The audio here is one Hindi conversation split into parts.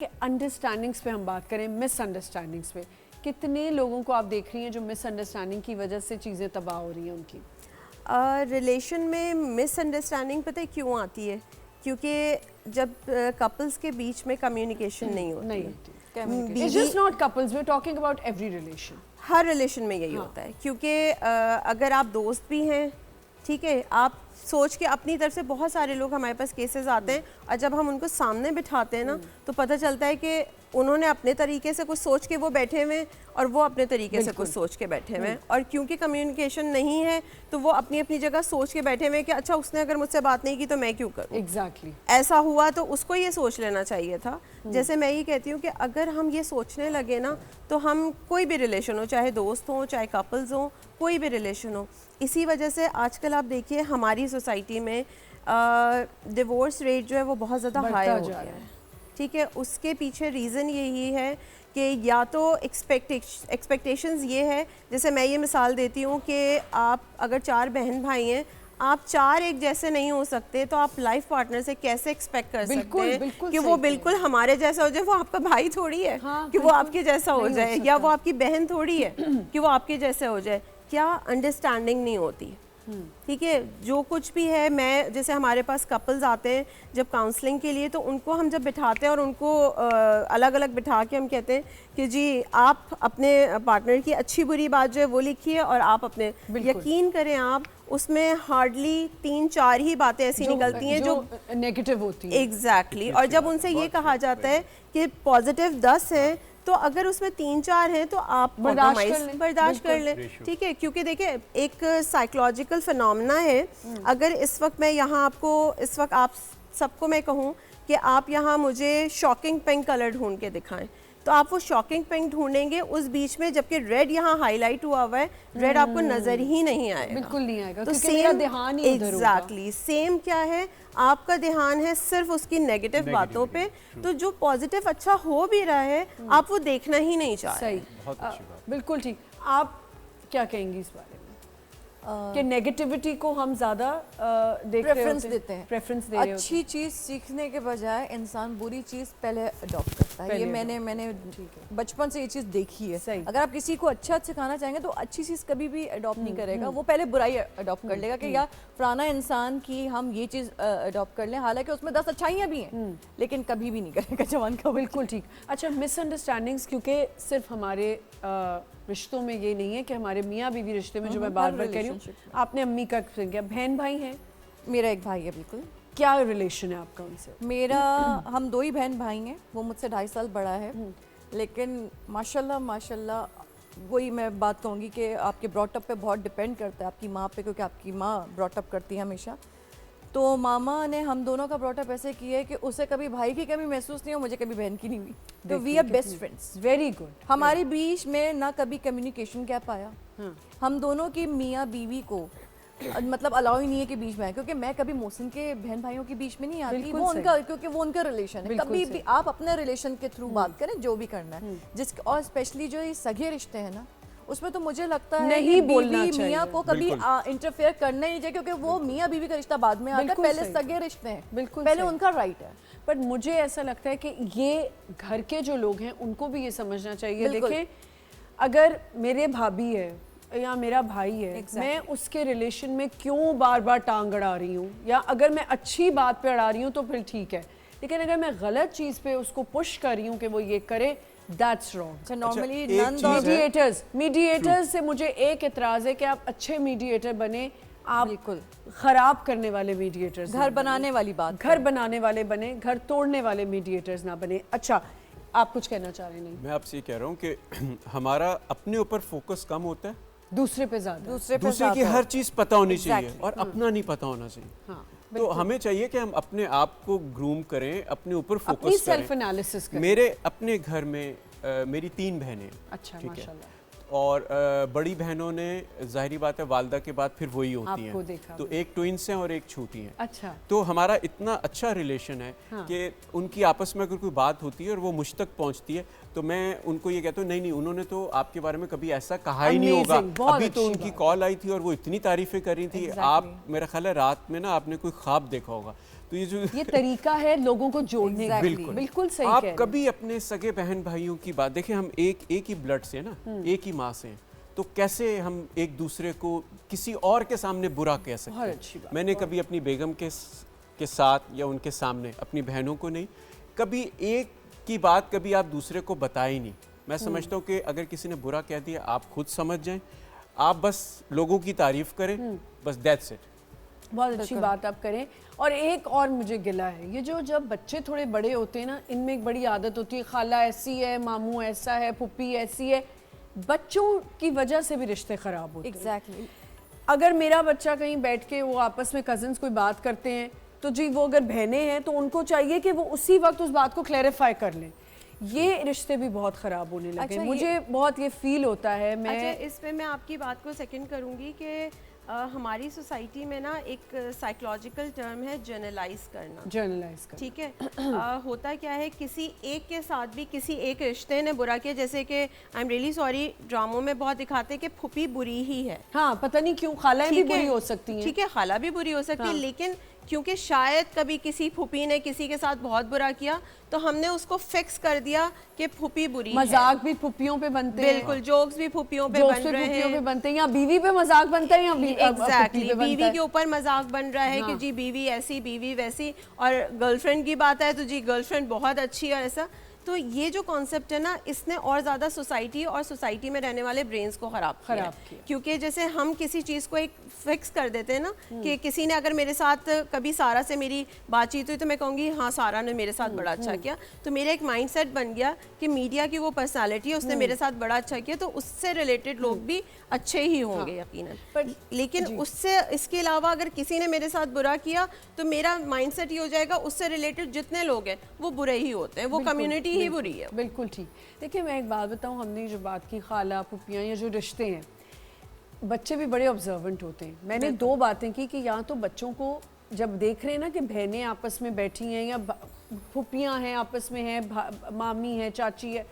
कि अंडरस्टैंडिंग्स पे हम बात करें, मिसअंडरस्टैंडिंग्स पे, कितने लोगों को आप देख रही हैं जो मिसअंडरस्टैंडिंग की वजह से चीज़ें तबाह हो रही हैं उनकी? रिलेशन में मिसअंडरस्टैंडिंग पता है क्यों आती है? क्योंकि जब कपल्स के बीच में कम्युनिकेशन नहीं होती है। It's just not couples, we're talking about every relation. Her relation में यही होता है, क्योंकि अगर आप दोस्त भी हैं, ठीक है, आप सोच के अपनी तरफ से बहुत सारे लोग हमारे पास केसेस आते हैं और जब हम उनको सामने बिठाते हैं ना तो पता चलता है कि उन्होंने अपने तरीके से कुछ सोच के वो बैठे हुए हैं और वो अपने तरीके से कुछ सोच के बैठे हुए हैं, और क्योंकि कम्युनिकेशन नहीं है तो वो अपनी अपनी जगह सोच के बैठे हुए हैं कि अच्छा उसने अगर मुझसे बात नहीं की तो मैं क्यों करूं। Exactly. ऐसा हुआ तो उसको ये सोच लेना चाहिए था। जैसे मैं ये कहती हूँ कि अगर हम ये सोचने लगे ना तो हम कोई भी रिलेशन हो, चाहे दोस्त हो चाहे कपल्स हो, कोई भी रिलेशन हो, इसी वजह से आजकल आप देखिए हमारी सोसाइटी में डिवोर्स रेट जो है वो बहुत ज़्यादा हाई हो गया है। ठीक है, उसके पीछे रीज़न यही है कि या तो एक्सपेक्टेशंस ये है, जैसे मैं ये मिसाल देती हूँ कि आप अगर 4 बहन भाई हैं, आप 4 एक जैसे नहीं हो सकते, तो आप लाइफ पार्टनर से कैसे एक्सपेक्ट कर सकते हैं कि वो बिल्कुल हमारे जैसा हो जाए? वो आपका भाई थोड़ी है कि वो आपके जैसा हो जाए, या वो आपकी बहन थोड़ी है कि वो आपके जैसे हो जाए। क्या अंडरस्टैंडिंग नहीं होती? ठीक है, जो कुछ भी है, मैं जैसे हमारे पास कपल्स आते हैं जब काउंसलिंग के लिए, तो उनको हम जब बिठाते हैं और उनको अलग अलग बिठा के हम कहते हैं कि जी आप अपने पार्टनर की अच्छी बुरी बात जो है वो लिखिए और आप अपने, यकीन करें आप उसमें हार्डली 3-4 ही बातें ऐसी निकलती हैं जो नेगेटिव होती हैं। एग्जैक्टली। और जब उनसे ये कहा जाता है कि पॉजिटिव 10 हैं तो अगर उसमें 3-4 हैं तो आप बर्दाश्त कर लें। ठीक है, क्योंकि देखिए एक साइकोलॉजिकल फिनोमेना है। अगर इस वक्त मैं यहाँ आपको, इस वक्त आप सबको मैं कहूँ कि आप यहाँ मुझे शॉकिंग पिंक कलर ढूंढ के दिखाएं, तो आप वो शॉकिंग पिंक ढूंढेंगे उस बीच में, जबकि रेड यहाँ हाईलाइट हुआ हुआ है, रेड आपको नजर ही नहीं आएगा, बिल्कुल नहीं आएगा, तो क्योंकि मेरा ध्यान ही उधर होगा। एग्जैक्टली सेम क्या है, आपका ध्यान है सिर्फ उसकी नेगेटिव बातों पे, तो जो पॉजिटिव अच्छा हो भी रहा है आप वो देखना ही नहीं चाह रहे। सही, बिल्कुल ठीक। आप क्या कहेंगी इस बारे में कि नेगेटिविटी को हम ज़्यादा प्रेफरेंस देते हैं? प्रेफरेंस दे रहे अच्छी चीज़ सीखने के बजाय इंसान बुरी चीज़ पहले अडॉप्ट करता है। ये मैंने बचपन से ये चीज़ देखी है। सही। अगर आप किसी को अच्छा सिखाना चाहेंगे तो अच्छी चीज़ कभी भी अडॉप्ट नहीं करेगा, वो पहले बुराई अडॉप्ट कर लेगा कि यार फलाना इंसान की हम ये चीज़ अडॉप्ट कर लें, हालांकि उसमें 10 अच्छाइयाँ भी हैं, लेकिन कभी भी नहीं करेगा जवान का। बिल्कुल ठीक। अच्छा, मिसअंडरस्टैंडिंग्स क्योंकि सिर्फ हमारे रिश्तों में ये नहीं है कि हमारे मियाँ बीवी रिश्ते में, जो मैं बार बार कह रही हूँ, आपने अम्मी का क्या, बहन भाई हैं? मेरा एक भाई है। बिल्कुल। क्या रिलेशन है आपका उनसे? मेरा, हम 2 ही बहन भाई हैं, वो मुझसे 2.5 साल बड़ा है, लेकिन माशाल्लाह माशाल्लाह वही मैं बात कहूँगी कि आपके ब्रॉटअप पे बहुत डिपेंड करता है, आपकी माँ पे, क्योंकि आपकी माँ ब्रॉटअप करती है हमेशा। तो मामा ने हम दोनों का ब्रॉटअप ऐसे किया है कि उसे कभी भाई की कमी महसूस नहीं हो, मुझे कभी बहन की नहीं हुई, तो we are best friends. Very good. हमारे बीच में ना कभी कम्युनिकेशन गैप आया। हम दोनों की मियाँ बीवी को मतलब अलाउ ही नहीं है कि बीच में आए, क्योंकि मैं कभी मोहसिन के बहन भाइयों के बीच में नहीं आती, वो उनका, क्योंकि वो उनका रिलेशन है। कभी भी आप अपने रिलेशन के थ्रू बात करें, जो भी करना है, जिस, और स्पेशली जो ये सगे रिश्ते हैं ना, उसमें तो मुझे लगता है नहीं बोलना चाहिए, मियाँ को कभी इंटरफेयर करना ही नहीं चाहिए, क्योंकि वो मियाँ बीवी का रिश्ता बाद में आता है, पहले सगे रिश्ते हैं, बिल्कुल पहले उनका राइट है। पर मुझे ऐसा लगता है कि ये घर के जो लोग हैं उनको भी ये समझना चाहिए। देखें, अगर मेरे भाभी है या मेरा भाई है, मैं उसके रिलेशन में क्यों बार बार टांग अड़ा रही हूँ, या अगर मैं अच्छी बात पे अड़ा रही हूँ तो फिर ठीक है, लेकिन अगर मैं गलत चीज़ पे उसको पुश कर रही हूँ कि वो ये करे, दैट्स रॉन्ग। नॉर्मली मीडिएटर्स से मुझे एक इतराज़ है कि आप अच्छे मीडिएटर बने, आप बिल्कुल खराब करने वाले मीडिएटर्स, घर बनाने वाली बात, घर बनाने वाले बने, घर तोड़ने वाले मीडिएटर्स ना बने। अच्छा, आप कुछ कहना चाह रहे? नहीं, मैं आपसे ये कह रहा हूँ कि हमारा अपने ऊपर फोकस कम होता है, दूसरे पे ज्यादा, दूसरे की हर चीज पता होनी चाहिए और अपना नहीं पता होना चाहिए। हाँ, तो हमें चाहिए कि हम अपने आप को ग्रूम करें, अपने ऊपर फोकस करें, सेल्फ एनालिसिस करें। मेरे अपने घर में मेरी 3 बहनें, अच्छा, ठीक है, माशाल्लाह, और बड़ी बहनों ने, जाहिर बात है वालदा के बाद फिर वही होती हैं, तो एक ट्विंस हैं और एक छोटी हैं। अच्छा, तो हमारा इतना अच्छा रिलेशन है कि उनकी आपस में अगर कोई बात होती है और वो मुझ तक पहुंचती है, तो मैं उनको ये कहता हूँ नहीं उन्होंने तो आपके बारे में कभी ऐसा कहा ही नहीं होगा, अभी तो उनकी कॉल आई थी और वो इतनी तारीफें कर रही थी, आप, मेरा ख्याल है रात में ना आपने कोई ख्वाब देखा होगा। तो ये तरीका है लोगों को जोड़ने का। बिल्कुल बिल्कुल सही आप कह रहे हैं। कभी अपने सगे बहन भाइयों की बात देखें, हम एक ही ब्लड से ना, एक ही माँ से हैं, तो कैसे हम एक दूसरे को किसी और के सामने बुरा कह सकते बहुत हैं। अच्छी बात। मैंने कभी अपनी बेगम के साथ या उनके सामने अपनी बहनों को नहीं, कभी एक की बात कभी आप दूसरे को बताया ही नहीं। मैं समझता हूँ कि अगर किसी ने बुरा कह दिया आप खुद समझ जाएं, आप बस लोगों की तारीफ करें, बस दैट्स इट। बहुत अच्छी बात आप करें। और एक और मुझे गिला है, ये जो जब बच्चे थोड़े बड़े होते हैं ना, इनमें एक बड़ी आदत होती है, खाला ऐसी है, मामू ऐसा है, फुप्पी ऐसी है, बच्चों की वजह से भी रिश्ते खराब होते हैं। एग्जैक्टली। अगर मेरा बच्चा कहीं बैठ के वो आपस में कजन्स कोई बात करते हैं, तो जी वो अगर बहनें हैं तो उनको चाहिए कि वो उसी वक्त उस बात को क्लैरिफाई कर लें। ये रिश्ते भी बहुत ख़राब होने लगे। अच्छा, मुझे बहुत ये फील होता है। मैं अच्छा, इस पे मैं आपकी बात को सेकंड करूंगी कि हमारी सोसाइटी में ना एक साइकोलॉजिकल टर्म है जनरलाइज करना। जर्नलाइज कर, ठीक है। होता क्या है, किसी एक के साथ भी किसी एक रिश्ते ने बुरा किया, जैसे कि आई एम रियली सॉरी, ड्रामों में बहुत दिखाते हैं कि फूफी बुरी ही है। हाँ, पता नहीं क्यों खालाएं भी ठीक है, बुरी हो सकती हैं। ठीक है, खाला भी बुरी हो सकती है, हाँ। लेकिन क्योंकि शायद कभी किसी फूफी ने किसी के साथ बहुत बुरा किया तो हमने उसको फिक्स कर दिया कि फूफी बुरी है। मजाक भी फुप्पियों पे बनते हैं। बिल्कुल, जोक्स भी फूफियों पे जोक्स बन भी रहे फुप्पियों पे हैं। बनते हैं, या बीवी पे मजाक बनता है, या एग्जैक्टली, बीवी के के ऊपर मजाक बन रहा है हाँ। कि जी बीवी ऐसी बीवी वैसी, और गर्लफ्रेंड की बात है तो जी गर्लफ्रेंड बहुत अच्छी और ऐसा। तो ये जो कॉन्सेप्ट है ना, इसने और ज़्यादा सोसाइटी और सोसाइटी में रहने वाले ब्रेन्स को ख़राब किया। क्योंकि जैसे हम किसी चीज़ को एक फिक्स कर देते हैं ना, कि किसी ने अगर मेरे साथ कभी सारा से मेरी बातचीत हुई तो मैं कहूँगी हाँ सारा ने मेरे साथ बड़ा अच्छा किया, तो मेरा एक माइंडसेट बन गया कि मीडिया की वो पर्सनालिटी है, उसने मेरे साथ बड़ा अच्छा किया, तो उससे रिलेटेड लोग भी अच्छे ही होंगे यकीनन। पर लेकिन उससे इसके अलावा अगर किसी ने मेरे साथ बुरा किया तो मेरा माइंडसेट ये हो जाएगा उससे रिलेटेड जितने लोग हैं वो बुरे ही होते हैं, वो कम्युनिटी ही बुरी है। बिल्कुल ठीक। देखिए मैं एक बात बताऊं, हमने जो बात की खाला फुप्पियाँ, ये जो रिश्ते हैं, बच्चे भी बड़े ऑब्जर्वेंट होते हैं। मैंने दो बातें की कि या तो बच्चों को जब देख रहे हैं ना कि बहनें आपस में बैठी हैं या फुप्पियाँ हैं आपस में हैं, मामी है, चाची है,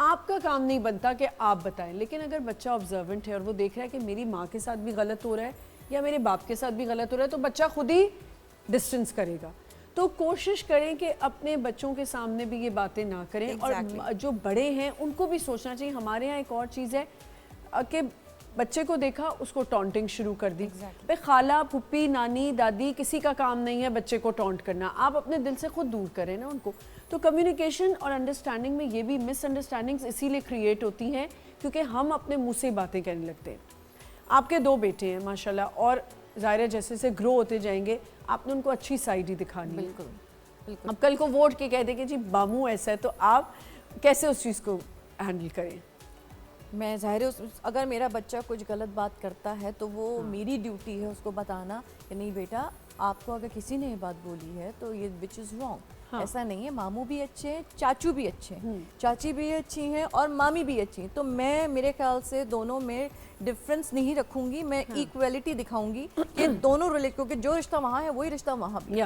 आपका काम नहीं बनता कि आप बताएं। लेकिन अगर बच्चा ऑब्जर्वेंट है और वो देख रहा है कि मेरी माँ के साथ भी गलत हो रहा है या मेरे बाप के साथ भी गलत हो रहा है, तो बच्चा खुद ही डिस्टेंस करेगा। तो कोशिश करें कि अपने बच्चों के सामने भी ये बातें ना करें। और जो बड़े हैं उनको भी सोचना चाहिए। हमारे यहाँ एक और चीज़ है कि बच्चे को देखा उसको टॉन्टिंग शुरू कर दी। भाई खाला फुप्पी नानी दादी किसी का काम नहीं है बच्चे को टॉन्ट करना, आप अपने दिल से खुद दूर करें ना उनको। तो कम्युनिकेशन और अंडरस्टैंडिंग में ये भी मिसअंडरस्टैंडिंग्स इसीलिए क्रिएट होती हैं क्योंकि हम अपने मुँह से बातें कहने लगते हैं। आपके दो बेटे हैं माशाल्लाह, और ज़ाहिर है जैसे जैसे ग्रो होते जाएंगे आपने उनको अच्छी साइड ही दिखानी है। बिल्कुल बिल्कुल। अब कल को वोट के कह देंगे जी बामू ऐसा है, तो आप कैसे उस चीज़ को हैंडल करें? मैं ज़ाहिर है अगर मेरा बच्चा कुछ गलत बात करता है तो वो मेरी ड्यूटी है उसको बताना कि नहीं बेटा, आपको अगर किसी ने ये बात बोली है तो ये विच इज़ रॉन्ग। ऐसा नहीं है, मामू भी अच्छे हैं, चाचू भी अच्छे हैं, चाची भी अच्छी हैं और मामी भी अच्छी हैं। तो मैं मेरे ख्याल से दोनों में डिफरेंस नहीं रखूंगी, मैं इक्वलिटी दिखाऊंगी कि दोनों रिलेट, क्योंकि जो रिश्ता वहाँ है वही रिश्ता वहाँ भी।